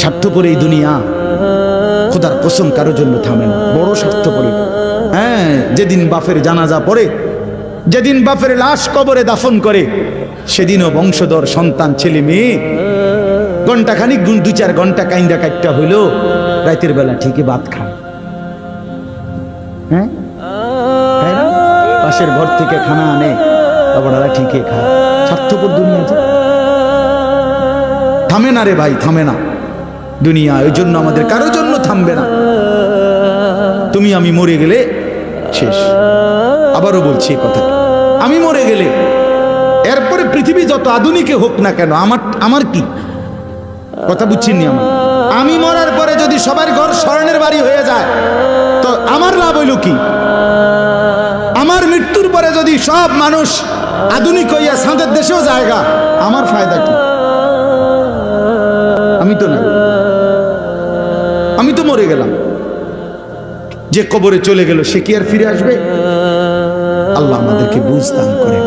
স্বার্থপর এই দুনিয়া, খোদার কসম কারো জন্য থামে না, বড় স্বার্থপর। হ্যাঁ, যেদিন বাপের জানাজা পড়ে, যেদিন বাপের লাশ কবরে দাফন করে, সেদিনও বংশধর সন্তান ছেলে মেয়ে ঘন্টাখানিক 2-4 ঘন্টা কাইন্দা কাটটা হইলো, রাতের বেলা ঠিকই ভাত খায়। হ্যাঁ, পাশের ঘর থেকে খানা আনে, বাবারা ঠিকই খায়। স্বার্থপর দুনিয়া, থামে না রে ভাই, থামে না দুনিয়া। ওই জন্য আমাদের কারোর জন্য থামবে না। তুমি আমি মরে গেলে শেষ। আবারও বলছি এই কথা, আমি মরে গেলে এরপরে পৃথিবী যত আধুনিকে হোক না কেন, আমার কি কথা বুঝছেন নি? আমি মরার পরে যদি সবার ঘর স্বর্ণের বাড়ি হয়ে যায়, তো আমার লাভ হইল কি? আমার মৃত্যুর পরে যদি সব মানুষ আধুনিক হইয়া সাঁদের দেশেও জায়গা, আমার ফায়দা কি? আমি তো না, আমি তো মরে গেলাম। যে কবরে চলে গেল সে কি আর ফিরে আসবে? আল্লাহ আমাদেরকে বুঝ দান করেন।